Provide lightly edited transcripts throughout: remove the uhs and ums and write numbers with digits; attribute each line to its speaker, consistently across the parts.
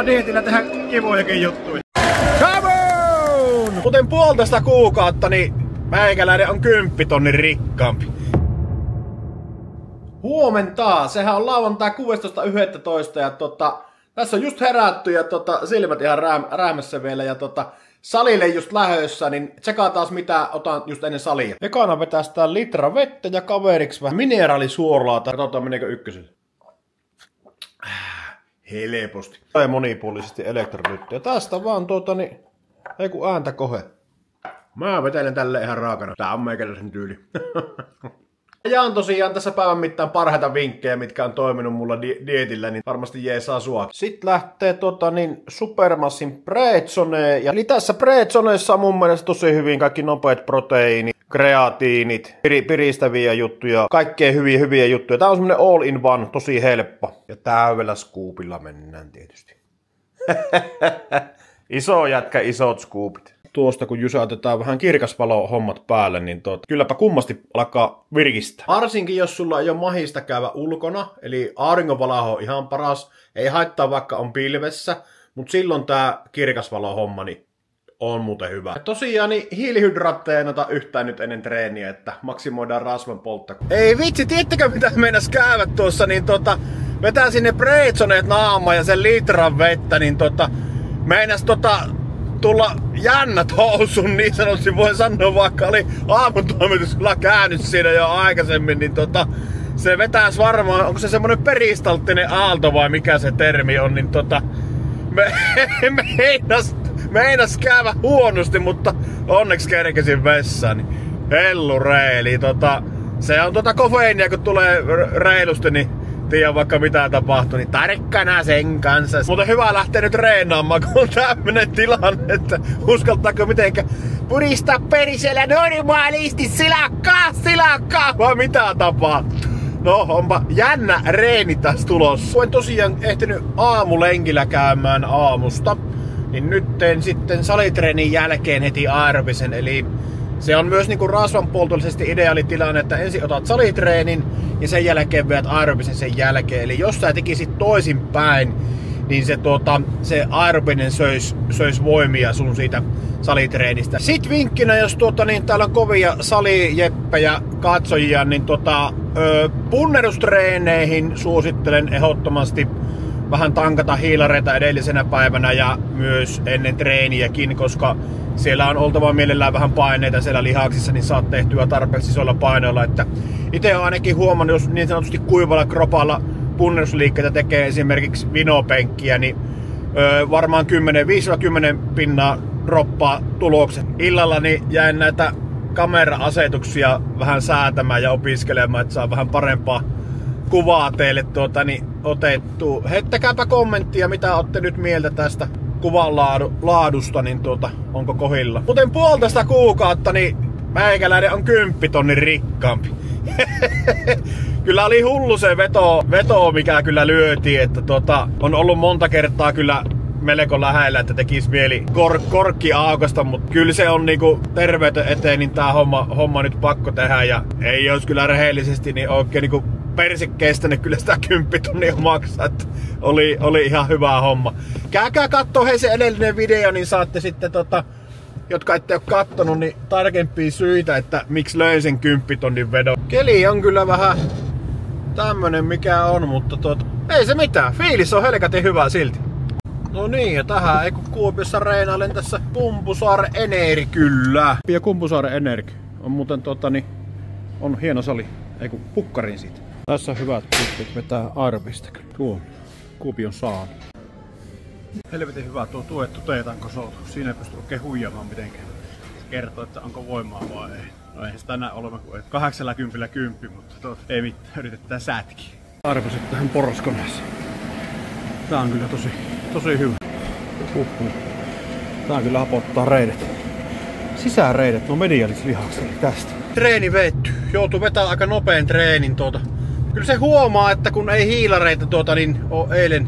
Speaker 1: saa dietillä tehdä kivojakin juttuja. Come on! Kuten 1,5 kuukautta, niin meikäläinen on 10 tonnin rikkaampi. Huomenta! Sehän on lauantai 16.11. ja tässä on just herätty ja silmät ihan räämässä vielä ja salille just lähössä, niin tsekataan mitä otan just ennen salia. Ekana vetästään litra vettä ja kaveriksi vähän mineraalisuolaata. Katsotaan meneekö ykköselle. Helposti. Tai monipuolisesti elektrolyttiä. Tästä vaan ei kun ääntä kohe. Mä vetelen tälle ihan raakana. Tää on meikäläisen tyyli. Jaan tosiaan tässä päivän mittaan parhaita vinkkejä, mitkä on toiminut mulla dietillä, niin varmasti jeesaa suakin. Sitten lähtee Supermassin Pretsone. Eli tässä Pretsoneessa on mun mielestä tosi hyvin kaikki nopeat proteiinit, kreatiinit, piristäviä juttuja, kaikkea hyviä juttuja. Tää on semmonen all in one, tosi helppo. Ja täydellä scoopilla mennään tietysti. Iso jätkä, isot scoopit. Tuosta kun jysäytetään vähän kirkasvalo hommat päälle, niin kylläpä kummasti alkaa virkistää. Varsinkin jos sulla ei ole mahista käydä ulkona, eli auringonvalaho on ihan paras, ei haittaa vaikka on pilvessä, mutta silloin tää kirkasvalo homma niin on muuten hyvä. Ja tosiaan niin hiilihydraatteja ei ota yhtään nyt ennen treeniä, että maksimoidaan rasvan poltta. Ei vitsi, tiedättekö mitä meinas käydä tuossa, niin vetää sinne Pretsoneet naamaan ja sen litran vettä, niin meinas tulla jännät housun, niin sanotusti voi sanoa, vaikka oli aamutoimitus kyllä käynyt siinä jo aikaisemmin, niin se vetäis varmaan, onko se semmonen peristalttinen aalto vai mikä se termi on, niin meinas käydä huonosti, mutta onneksi kerkesin vessaan, niin hellure, eli se on kofeiinia, kun tulee reilusti, niin tiedä vaikka mitä tapahtuu, niin tarkkana sen kanssa. Mutta hyvä lähteä nyt treenaamaan, kun on tämmönen tilanne, että uskaltaako mitenkä puristaa perisellä normaalisti silakkaa, vai mitä tapahtuu. No, onpa jännä reeni tässä tulossa. Olen tosiaan ehtinyt aamulenkillä käymään aamusta, niin nyt teen sitten salitreenin jälkeen heti aerobisen, eli se on myös niinku rasvanpoltollisesti ideaali tilanne, että ensin otat salitreenin ja sen jälkeen veät aerobisen sen jälkeen. Eli jos sä tekisit toisinpäin, niin se aerobinen söis voimia sun siitä salitreenistä. Sitten vinkkinä, jos niin täällä on kovia salijeppejä katsojia, niin punnerustreeneihin suosittelen ehdottomasti vähän tankata hiilareita edellisenä päivänä ja myös ennen treeniäkin, koska siellä on oltava mielellään vähän paineita siellä lihaksissa, niin saat tehtyä tarpeeksi isoilla painoilla. Että itse olen ainakin huomannut, jos niin sanotusti kuivalla kropalla punnerusliikkeitä tekee esimerkiksi vinopenkkiä, niin varmaan 5-10 pinnaa droppaa tulokset. Illalla niin jäin näitä kamera-asetuksia vähän säätämään ja opiskelemaan, että saa vähän parempaa kuvaa teille niin otettu. Heittäkääpä kommenttia, mitä olette nyt mieltä tästä kuvan laadusta, niin onko kohilla. Kuten 1,5 kuukautta, niin meikäläinen on 10 tonnin rikkaampi. Kyllä oli hullu se veto, mikä kyllä lyötiin, että on ollut monta kertaa kyllä melko lähellä, että tekisi mieli korkki aukasta, mutta kyllä se on niinku terveyden eteen, niin tää homma nyt pakko tehdä ja ei olisi kyllä rehellisesti niin oikein niinku persikkeistä ne kyllä sitä 10 tonnia maksaa, että oli ihan hyvä homma. Käykää kattoo hei se edellinen video, niin saatte sitten jotka ette ole kattonut, niin tarkempia syitä, että miksi löin sen 10 tonnin vedon. Keli on kyllä vähän tämmönen mikä on, mutta ei se mitään, fiilis on helkatin hyvä silti. No niin, ja tähän ei kun Kuopiossa reinailen tässä Kumpusaaren Energy kyllä. Ja Kumpusaaren Energy on muuten on hieno sali, ei kun pukkarin siitä. Tässä on hyvät putkit vetää aerobista kyllä. Tuo Kuopion saali. Helvetin hyvä tuo tuettu teetankosoutu. Siinä ei pysty oikein huijaamaan mitenkään. Kertoo, että onko voimaa vai ei. No eihän sitä näin olema kuin 80/10, mutta ei mitään, yritetään sätkiä. Arvoiset tähän porraskoneeseen. Tää on kyllä tosi hyvä. Tää kyllä hapottaa reidet. Sisäreidet, no medialislihakset, eli tästä. Treeni vetty. Joutuu vetämään aika nopean treenin Kyllä se huomaa, että kun ei hiilareita niin oo eilen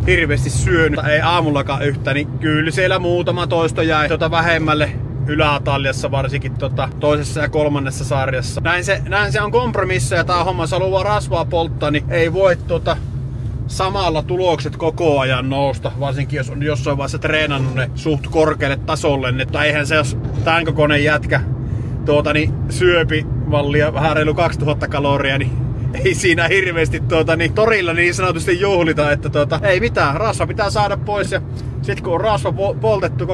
Speaker 1: hirveästi syönyt, ei aamullakaan yhtä, niin kyllä siellä muutama toisto jäi vähemmälle ylätaljassa, varsinkin toisessa ja kolmannessa sarjassa. Näin se on kompromissi ja tää homma, jos haluaa rasvaa polttaa, niin ei voi samalla tulokset koko ajan nousta, varsinkin jos on jossain vaiheessa treenannut ne suht korkealle tasolle, että eihän se jos tämän kokoinen jätkä syöpi mallia vähän reilu 2000 kaloria, niin ei siinä hirveästi torilla niin sanotusti juhlita, että ei mitään, rasva pitää saada pois ja sit kun on rasva poltettu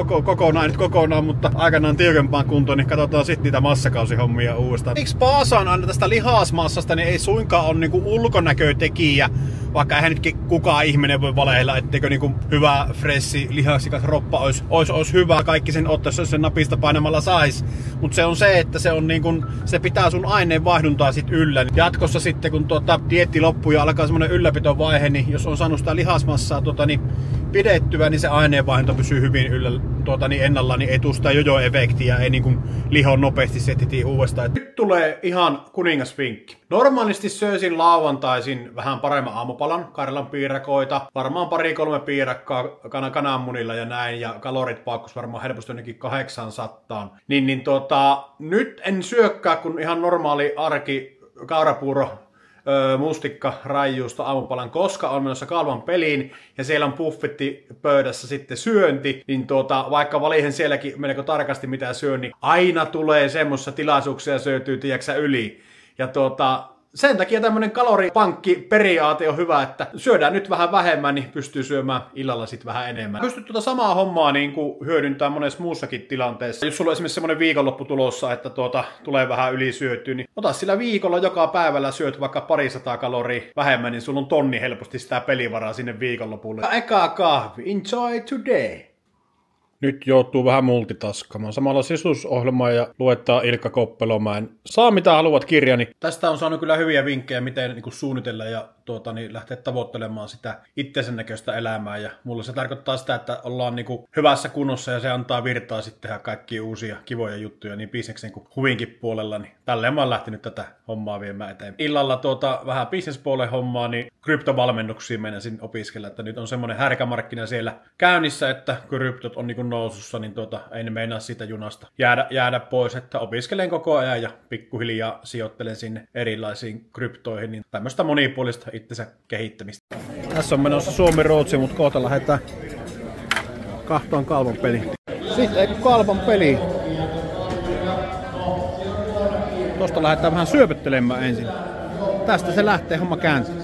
Speaker 1: kokonaan, mutta aikanaan tiukempaan kuntoon, niin katsotaan sitten niitä massakausihommia uudestaan. Miksi paasaan aina tästä lihasmassasta, niin ei suinkaan ole niinku ulkonäkötekijä, vaikka eihän nytkin kukaan ihminen voi valeilla, etteikö niinku hyvä, fressi, lihaksikas roppa olisi hyvä. Kaikki sen ottaisi, sen napista painamalla sais. Mutta se on se, että se on niinku, se pitää sun aineenvaihduntaa sit yllä. Jatkossa sitten, kun dieetti loppuu ja alkaa semmonen ylläpitovaihe, niin jos on saanut sitä lihasmassaa pidettyä, niin se aineenvaihdunta pysyy hyvin yllä ennallaan, niin ei tule sitä jojo-efektiä, ei niinku liho nopeasti setiti uudestaan. Nyt tulee ihan kuningasvinkki. Normaalisti söisin lauantaisin vähän paremman aamupalan, Karjalan piirakoita, varmaan 2-3 piirakkaa kananmunilla ja näin, ja kalorit paukkus varmaan helposti jonnekin 800. Nyt en syökkää, kun ihan normaali arki kaurapuuro, mustikka raijuusta aamupalan, koska on menossa Kalvan peliin ja siellä on buffetti pöydässä sitten syönti, niin vaikka valihen sielläkin melko tarkasti mitä syön, niin aina tulee semmoisia tilaisuuksia syötyy tiiäksä yli. Ja sen takia tämmönen kaloripankkiperiaate on hyvä, että syödään nyt vähän vähemmän, niin pystyy syömään illalla sitten vähän enemmän. Pystyt samaa hommaa niin kuin hyödyntämään monessa muussakin tilanteessa. Jos sulla on esimerkiksi semmonen viikonloppu tulossa, että tulee vähän ylisyötyä, niin ota sillä viikolla joka päivällä syöt vaikka 200 kaloria vähemmän, niin sulla on tonni helposti sitä pelivaraa sinne viikonlopulle. Eka kahvi, enjoy today! Nyt joutuu vähän multitaskamaan. Samalla sisusohjelmaa ja luettaa Ilkka Koppelomäen Saa mitä haluat -kirjani. Tästä on saanut kyllä hyviä vinkkejä, miten niin suunnitella ja lähteä tavoittelemaan sitä itsensä näköistä elämää. Ja mulle se tarkoittaa sitä, että ollaan niin hyvässä kunnossa ja se antaa virtaa sitten tehdä kaikkia uusia kivoja juttuja niin bisneksen kuin huvinkin puolella. Niin tälleen mä oon lähtenyt tätä hommaa viemään eteenpäin. Illalla vähän bisnespuolen hommaa, niin kryptovalmennuksiin meinasin opiskella. Että nyt on semmoinen härkämarkkina siellä käynnissä, että kryptot on niin nousussa, niin ei ne meinaa siitä junasta jäädä pois, että opiskelen koko ajan ja pikkuhiljaa sijoittelen sinne erilaisiin kryptoihin, niin tämmöistä monipuolista itsensä kehittämistä. Tässä on menossa Suomi-Ruotsi, mutta kohta lähdetään kahtoon Kalvan peliin. Sitten ei kun Kalvan peliin. Tosta lähdetään vähän syöpöttelemään ensin. Tästä se lähtee, homma kääntyy.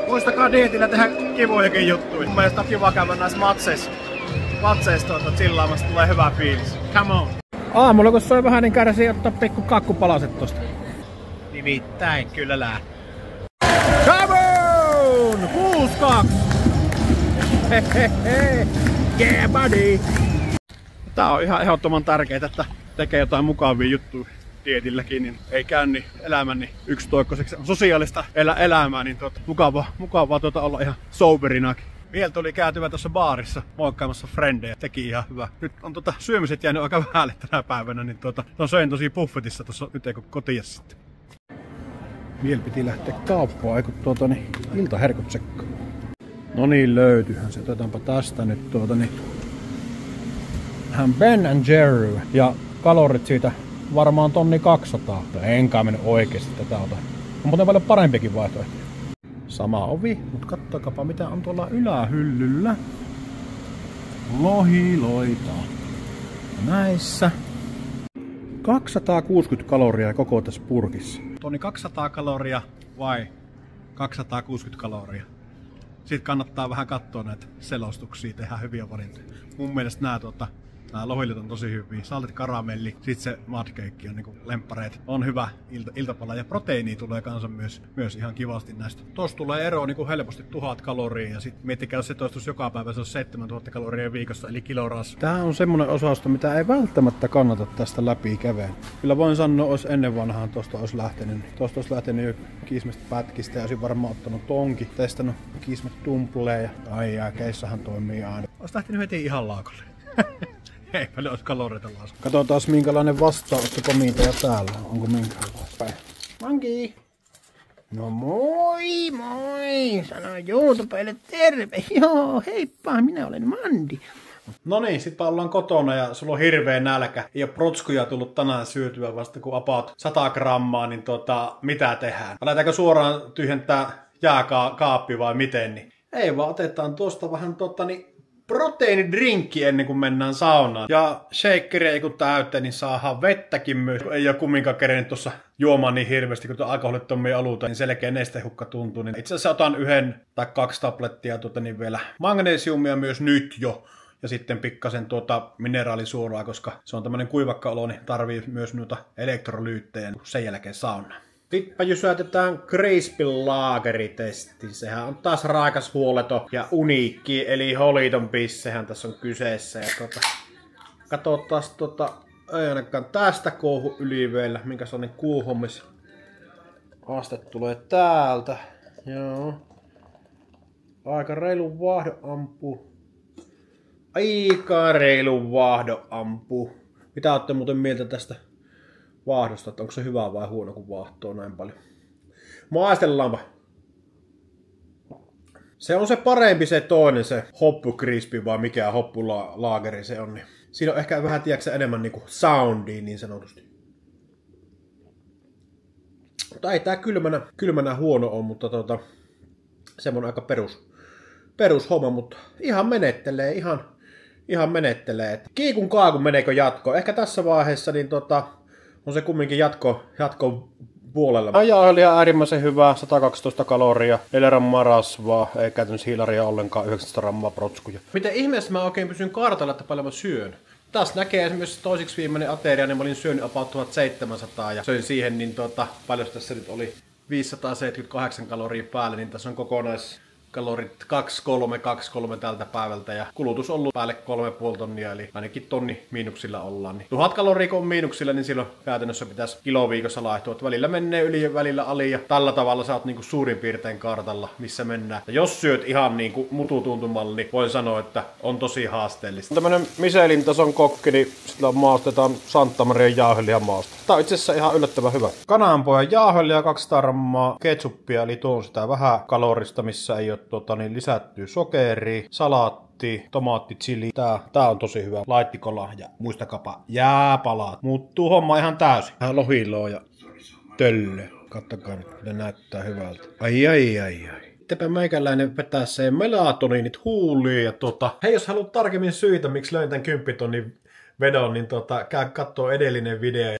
Speaker 1: Muistakaa dietillä tehdä kivojakin juttuja. Mielestäni on kiva käydä näissä matseissa chillaamassa, tulee hyvä fiilis. Come on! Aamulla kun soi vähän, niin kärsii ottaa pikku kakkupalaset tosta. Nimittäin kyllä lähtee. Come on! 6-2! Hehehe! Yeah buddy! Tää on ihan ehdottoman tärkeää, että tekee jotain mukavia juttuja dietilläkin, niin ei käy niin elämäni yksitoikkoiseksi sosiaalista elämää, niin mukavaa olla ihan soberinakin. Vielä tuli käytyvä tuossa baarissa moikkaamassa frendejä, teki ihan hyvä. Nyt on syömiset jäänyt aika vähälle tänä päivänä, niin söin tosi buffetissa tuossa nyt eikö kotiin sitten. Vielä piti lähteä kauppaan, eikö iltaherkut tsekkaa. No niin, löytyyhän se. Otetaanpa tästä nyt vähän Ben & Jerry ja kalorit siitä varmaan 1200. Enkä mennyt oikeesti tätä ota. On muuten paljon parempiakin vaihtoehtoja. Sama ovi, mutta kattokaapa mitä on tuolla ylähyllyllä. Lohiloita. Näissä. 260 kaloria koko tässä purkissa. Toni 200 kaloria vai 260 kaloria? Sitten kannattaa vähän katsoa näitä selostuksia, tehdä hyviä valintoja. Mun mielestä nämä lohilit on tosi hyviä. Saltit karamelli, sit se mudcake on niinku lemppareet. On hyvä iltapala ja proteiini tulee kanssa myös ihan kivasti näistä. Tuossa tulee ero niinku helposti 1000 kaloria ja sit miettikää, jos se toistus joka päivä, se on 7000 kaloria viikossa eli kilorasva. Tää on semmonen osasto, mitä ei välttämättä kannata tästä läpi käveä. Kyllä voin sanoa, olisi ennen vanhaan tosta olisi lähtenyt. Tosta olisi lähtenyt jo kiismestä pätkistä ja olisin varmaan ottanut tonki. Testannut kiismet tumpleja. Ai jää, keissahan toimii aina. Olisi lähtenyt heti ihan laakolle. Ei paljon olisi kaloreita lasku. Katsotaan minkälainen vastaanottokomitea täällä. Onko minkälaista? Monkey! No moi! Sano YouTubelle terve! Joo, heippa! Minä olen Mandi. No niin, sit ollaan kotona ja sulla on hirveä nälkä. Ei ole protskuja tullut tänään syötyä vasta kuin about 100 grammaa, niin mitä tehdään? Aletaanko suoraan tyhjentää jääkaappi vai miten? Niin ei vaan, otetaan tuosta vähän proteiinidrinkki ennen kuin mennään saunaan. Ja shakeria ei kun täyteen, niin saadaan vettäkin myös. Ei ole kumminkaan kerennyt tuossa juomaan niin hirveästi, kun tuo alkoholittomia oluita, niin selkeä nestehukka tuntuu. Niin itse asiassa otan 1 tai 2 tablettia niin vielä magnesiumia myös nyt jo. Ja sitten pikkasen mineraalisuoraa, koska se on tämmönen kuivakka-olo, niin tarvii myös noita elektrolyyttejä sen jälkeen saunaan. Sitten jysätetään Crispy Lageritesti. Sehän on taas raikas, huoleton ja uniikki, eli holiton pissehän tässä on kyseessä. Ja katsotaan ei ainakaan tästä kouhu yli vielä, minkä sellainen kuuhommis. Aste tulee täältä. Joo. Aika reilu vaahdo ampuu. Aika reilu vaahdo ampuu. Mitä olette muuten mieltä tästä vaahdosta, että onko se hyvä vai huono, kun vaahtoo näin paljon? Maistellaanpa. Se on se parempi se toinen, se hoppu crispy vai mikä hoppu laageri se on. Niin siinä on ehkä vähän enemmän niinku soundia niin sanotusti. Mutta ei tää kylmänä huono on, mutta semmonen aika perushomma, mutta ihan menettelee, ihan menettelee. Kiikun kaakun meneekö jatkoon? Ehkä tässä vaiheessa niin on se kumminkin jatko puolella. Jauhelia äärimmäisen hyvää, 112 kaloria, 4 grammaa rasvaa, ei käytännössä hiilaria ollenkaan, 19 grammaa protskuja. Miten ihmeessä mä oikein pysyn kartalla, että paljon mä syön? Taas näkee esimerkiksi toisiksi viimeinen ateria, niin mä olin syönyt about 1700 ja söin siihen, niin paljon tässä nyt oli 578 kaloria päälle, niin tässä on kalorit 2,3 tältä päivältä ja kulutus on ollut päälle 3,5 tonnia, eli ainakin tonni miinuksilla ollaan. Niin 1000 kaloria kun on miinuksilla, niin silloin käytännössä pitäisi kiloviikossa laihtua. Välillä menee yli ja välillä ali ja tällä tavalla sä oot niinku suurin piirtein kartalla, missä mennään. Ja jos syöt ihan niinku mututuntumalla, niin voin sanoa, että on tosi haasteellista. Tämmönen Michelin tason kokki, niin sillä maustetaan Santa Marian jauhelia mausta. Tää on itse asiassa ihan yllättävän hyvä. Kananpohjan jauhelia 200 grammaa, ketsuppia, eli tuon sitä vähän kalorista, missä ei ole lisättyä sokeria, salaatti, tomaatti, chili. Tää on tosi hyvä. Laittikola ja muistakapa jääpalaat. Muuttuu homma ihan täysin. Vähän lohiloa ja töllö. Kattokaa nyt, ne näyttää hyvältä. Ai. Mitäpä meikäläinen vetää se melatoniinit huuliin ja hei, jos haluat tarkemmin syitä, miksi löin tän 10 tonnin vedon, niin käy kattoo edellinen video.